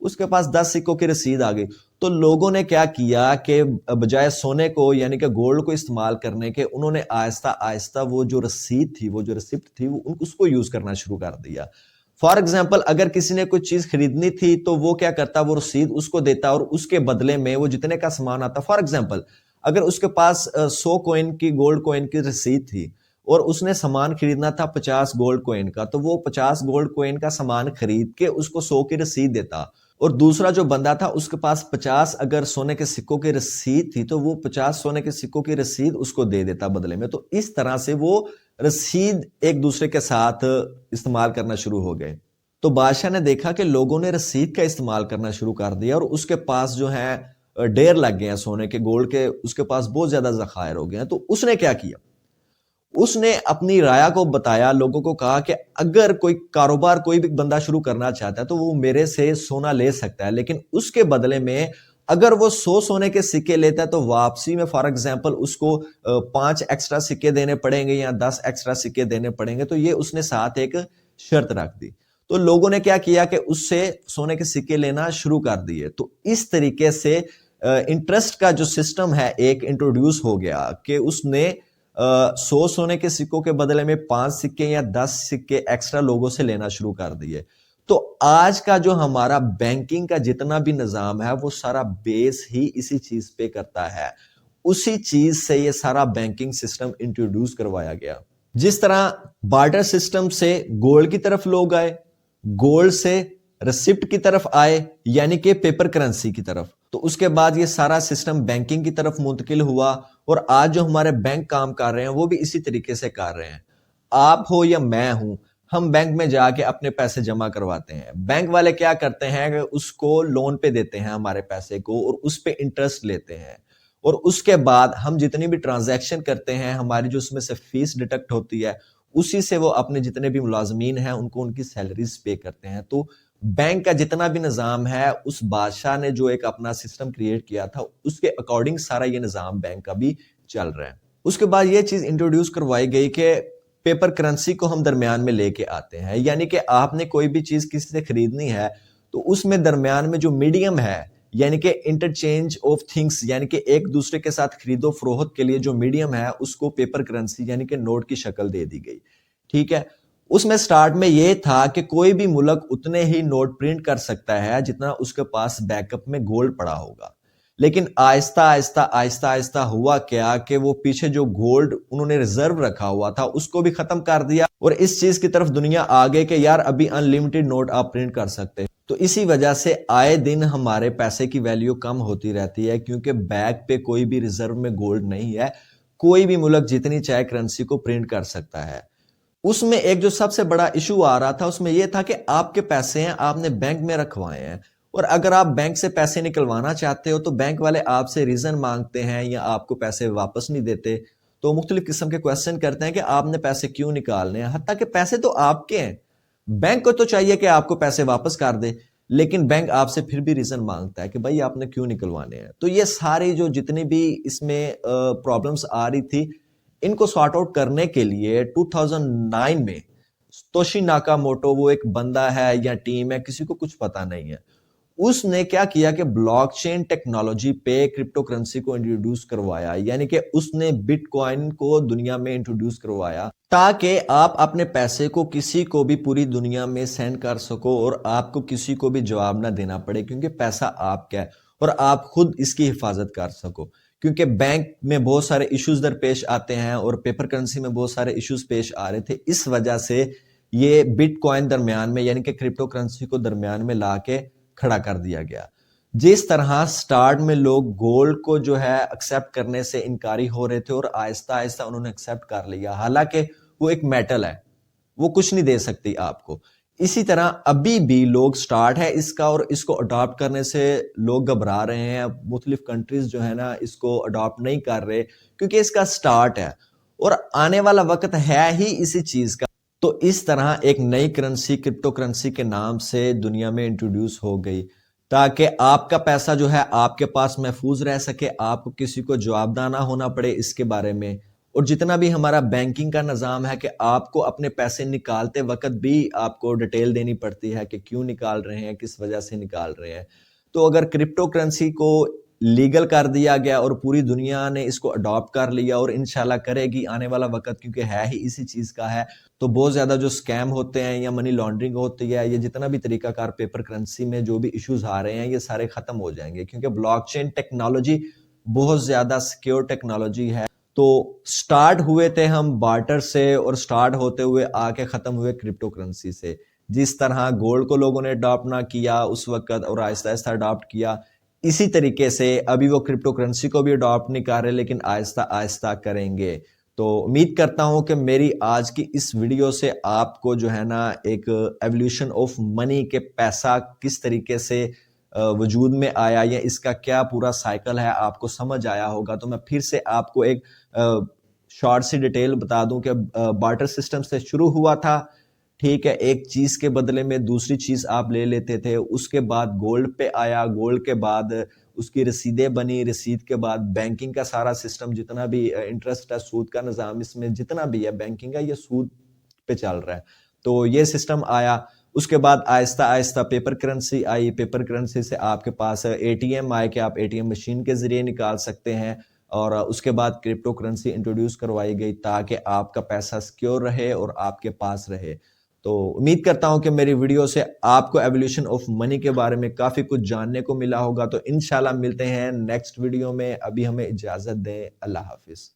اس کے پاس 10 سکوں کی رسید آ گئی. تو لوگوں نے کیا کیا کہ بجائے سونے کو یعنی کہ گولڈ کو استعمال کرنے کے انہوں نے آہستہ آہستہ وہ جو رسید تھی وہ جو ریسپٹ تھی اس کو یوز کرنا شروع کر دیا. فار ایگزامپل اگر کسی نے کوئی چیز خریدنی تھی تو وہ کیا کرتا, وہ رسید اس کو دیتا اور اس کے بدلے میں وہ جتنے کا سامان آتا, فار ایگزامپل اگر اس کے پاس 100 کوئن کی گولڈ کوئن کی رسید تھی اور اس نے سامان خریدنا تھا 50 گولڈ کوئن کا, تو وہ 50 گولڈ کوئن کا سامان خرید کے اس کو 100 کی رسید دیتا, اور دوسرا جو بندہ تھا اس کے پاس 50 اگر سونے کے سکوں کی رسید تھی تو وہ 50 سونے کے سکوں کی رسید اس کو دے دیتا بدلے میں. تو اس طرح سے وہ رسید ایک دوسرے کے ساتھ استعمال کرنا شروع ہو گئے. تو بادشاہ نے دیکھا کہ لوگوں نے رسید کا استعمال کرنا شروع کر دیا اور اس کے پاس جو ہے ڈھیر لگ گئے ہیں سونے کے گولڈ کے, اس کے پاس بہت زیادہ ذخائر ہو گئے ہیں. تو اس نے کیا کیا, اس نے اپنی رائے کو بتایا, لوگوں کو کہا کہ اگر کوئی کاروبار کوئی بھی بندہ شروع کرنا چاہتا ہے تو وہ میرے سے سونا لے سکتا ہے, لیکن اس کے بدلے میں اگر وہ 100 سونے کے سکے لیتا ہے تو واپسی میں فار ایگزامپل اس کو 5 ایکسٹرا سکے دینے پڑیں گے یا 10 ایکسٹرا سکے دینے پڑیں گے. تو یہ اس نے ساتھ ایک شرط رکھ دی. تو لوگوں نے کیا کیا کہ اس سے سونے کے سکے لینا شروع کر دیے. تو اس طریقے سے انٹرسٹ کا جو سسٹم ہے ایک انٹروڈیوس ہو گیا کہ اس نے 100 سونے کے سکوں کے بدلے میں 5 سکے یا 10 سکے ایکسٹرا لوگوں سے لینا شروع کر دیے. تو آج کا جو ہمارا بینکنگ کا جتنا بھی نظام ہے وہ سارا بیس ہی اسی چیز پہ کرتا ہے. اسی چیز سے یہ سارا بینکنگ سسٹم انٹروڈیوس کروایا گیا. جس طرح بارٹر سسٹم سے گولڈ کی طرف لوگ آئے, گولڈ سے ریسپٹ کی طرف آئے یعنی کہ پیپر کرنسی کی طرف, تو اس کے بعد یہ سارا سسٹم بینکنگ کی طرف منتقل ہوا. اور آج جو ہمارے بینک کام کر رہے ہیں وہ بھی اسی طریقے سے کر رہے ہیں. آپ ہو یا میں ہوں, ہم بینک میں جا کے اپنے پیسے جمع کرواتے ہیں. بینک والے کیا کرتے ہیں کہ اس کو لون پہ دیتے ہیں ہمارے پیسے کو اور اس پہ انٹرسٹ لیتے ہیں, اور اس کے بعد ہم جتنی بھی ٹرانزیکشن کرتے ہیں ہماری جو اس میں سے فیس ڈیڈکٹ ہوتی ہے اسی سے وہ اپنے جتنے بھی ملازمین ہیں ان کو ان کی سیلریز پے کرتے ہیں. تو بینک کا جتنا بھی نظام ہے اس بادشاہ نے جو ایک اپنا سسٹم کریٹ کیا تھا اس کے اکارڈنگ سارا یہ نظام بینک کا بھی چل رہا ہے. اس کے بعد یہ چیز انٹروڈیوس کروائی گئی کہ پیپر کرنسی کو ہم درمیان میں لے کے آتے ہیں, یعنی کہ آپ نے کوئی بھی چیز کسی سے خریدنی ہے تو اس میں درمیان میں جو میڈیم ہے یعنی کہ انٹرچینج آف تھنگس یعنی کہ ایک دوسرے کے ساتھ خرید و فروخت کے لیے جو میڈیم ہے اس کو پیپر کرنسی یعنی کہ نوٹ کی شکل دے دی گئی. ٹھیک ہے, اس میں سٹارٹ میں یہ تھا کہ کوئی بھی ملک اتنے ہی نوٹ پرنٹ کر سکتا ہے جتنا اس کے پاس بیک اپ میں گولڈ پڑا ہوگا. لیکن آہستہ آہستہ ہوا کیا کہ وہ پیچھے جو گولڈ انہوں نے ریزرو رکھا ہوا تھا اس کو بھی ختم کر دیا اور اس چیز کی طرف دنیا آگے کہ یار ابھی ان لمیٹڈ نوٹ آپ پرنٹ کر سکتے ہیں. تو اسی وجہ سے آئے دن ہمارے پیسے کی ویلیو کم ہوتی رہتی ہے کیونکہ بیک پہ کوئی بھی ریزرو میں گولڈ نہیں ہے. کوئی بھی ملک جتنی چاہے کرنسی کو پرنٹ کر سکتا ہے. اس میں ایک جو سب سے بڑا ایشو آ رہا تھا اس میں یہ تھا کہ آپ کے پیسے ہیں آپ نے بینک میں رکھوائے ہیں, اور اگر آپ بینک سے پیسے نکلوانا چاہتے ہو تو بینک والے آپ سے ریزن مانگتے ہیں یا آپ کو پیسے واپس نہیں دیتے. تو مختلف قسم کے کویسچن کرتے ہیں کہ آپ نے پیسے کیوں نکالنے ہیں, حتیٰ کہ پیسے تو آپ کے ہیں. بینک کو تو چاہیے کہ آپ کو پیسے واپس کر دے, لیکن بینک آپ سے پھر بھی ریزن مانگتا ہے کہ بھائی آپ نے کیوں نکلوانے ہیں. تو یہ ساری جو جتنی بھی اس میں پرابلمس آ رہی تھی ان کو سارٹ آؤٹ کرنے کے لیے 2009 میں ساتوشی ناکاموٹو, وہ ایک بندہ ہے یا ٹیم ہے کسی کو کچھ پتا نہیں ہے, اس نے کیا کیا کہ بلاک چین ٹیکنالوجی پہ کرپٹو کرنسی کو انٹروڈیوس کروایا. یعنی کہ اس نے بٹ کوائن کو دنیا میں انٹروڈیوس کروایا تاکہ آپ اپنے پیسے کو کسی کو بھی پوری دنیا میں سینڈ کر سکو اور آپ کو کسی کو بھی جواب نہ دینا پڑے کیونکہ پیسہ آپ کا ہے اور آپ خود اس کی حفاظت کر سکو. کیونکہ بینک میں بہت سارے ایشوز درپیش آتے ہیں اور پیپر کرنسی میں بہت سارے ایشوز پیش آ رہے تھے, اس وجہ سے یہ بٹ کوائن درمیان میں یعنی کہ کرپٹو کرنسی کو درمیان میں لا کے کھڑا کر دیا گیا. جس طرح سٹارٹ میں لوگ گولڈ کو جو ہے ایکسیپٹ کرنے سے انکاری ہو رہے تھے اور آہستہ آہستہ انہوں نے ایکسیپٹ کر لیا, حالانکہ وہ ایک میٹل ہے, وہ کچھ نہیں دے سکتی آپ کو. اسی طرح ابھی بھی لوگ سٹارٹ ہے اس کا اور اس کو اڈاپٹ کرنے سے لوگ گھبرا رہے ہیں. مختلف کنٹریز جو ہے نا اس کو اڈاپٹ نہیں کر رہے کیونکہ اس کا سٹارٹ ہے اور آنے والا وقت ہے ہی اسی چیز کا. تو اس طرح ایک نئی کرنسی کرپٹو کرنسی کے نام سے دنیا میں انٹروڈیوس ہو گئی تاکہ آپ کا پیسہ جو ہے آپ کے پاس محفوظ رہ سکے, آپ کو کسی کو جواب دہ نہ ہونا پڑے اس کے بارے میں, اور جتنا بھی ہمارا بینکنگ کا نظام ہے کہ آپ کو اپنے پیسے نکالتے وقت بھی آپ کو ڈیٹیل دینی پڑتی ہے کہ کیوں نکال رہے ہیں، کس وجہ سے نکال رہے ہیں. تو اگر کرپٹو کرنسی کو لیگل کر دیا گیا اور پوری دنیا نے اس کو اڈاپٹ کر لیا اور انشاءاللہ کرے گی آنے والا وقت، کیونکہ ہے ہی اسی چیز کا ہے، تو بہت زیادہ جو سکیم ہوتے ہیں یا منی لانڈرنگ ہوتی ہے، یہ جتنا بھی طریقہ کار پیپر کرنسی میں جو بھی ایشوز آ رہے ہیں یہ سارے ختم ہو جائیں گے، کیونکہ بلاک چین ٹیکنالوجی بہت زیادہ سیکیور ٹیکنالوجی ہے. تو سٹارٹ ہوئے تھے ہم بارٹر سے اور سٹارٹ ہوتے ہوئے آ کے ختم ہوئے کرپٹو کرنسی سے. جس طرح گولڈ کو لوگوں نے اڈاپٹ نہ کیا اس وقت اور آہستہ آہستہ اڈاپٹ کیا، اسی طریقے سے ابھی وہ کرپٹو کرنسی کو بھی اڈاپٹ نہیں کر رہے لیکن آہستہ آہستہ کریں گے. تو امید کرتا ہوں کہ میری آج کی اس ویڈیو سے آپ کو جو ہے نا ایک ایولیوشن آف منی کے پیسہ کس طریقے سے وجود میں آیا یا اس کا کیا پورا سائیکل ہے آپ کو سمجھ آیا ہوگا. تو میں پھر سے آپ کو ایک شارٹ سی ڈیٹیل بتا دوں کہ بارٹر سسٹم سے شروع ہوا تھا، ٹھیک ہے، ایک چیز کے بدلے میں دوسری چیز آپ لے لیتے تھے. اس کے بعد گولڈ پہ آیا، گولڈ کے بعد اس کی رسیدیں بنی، رسید کے بعد بینکنگ کا سارا سسٹم جتنا بھی انٹرسٹ ہے، سود کا نظام اس میں جتنا بھی ہے بینکنگ کا، یہ سود پہ چل رہا ہے. تو یہ سسٹم آیا. اس کے بعد آہستہ آہستہ پیپر کرنسی آئی. پیپر کرنسی سے آپ کے پاس اے ٹی ایم آئے کہ آپ اے ٹی ایم مشین کے ذریعے نکال سکتے ہیں. اور اس کے بعد کرپٹو کرنسی انٹروڈیوس کروائی گئی تاکہ آپ کا پیسہ سیکیور رہے اور آپ کے پاس رہے. تو امید کرتا ہوں کہ میری ویڈیو سے آپ کو ایولیوشن آف منی کے بارے میں کافی کچھ جاننے کو ملا ہوگا. تو انشاءاللہ ملتے ہیں نیکسٹ ویڈیو میں. ابھی ہمیں اجازت دیں. اللہ حافظ.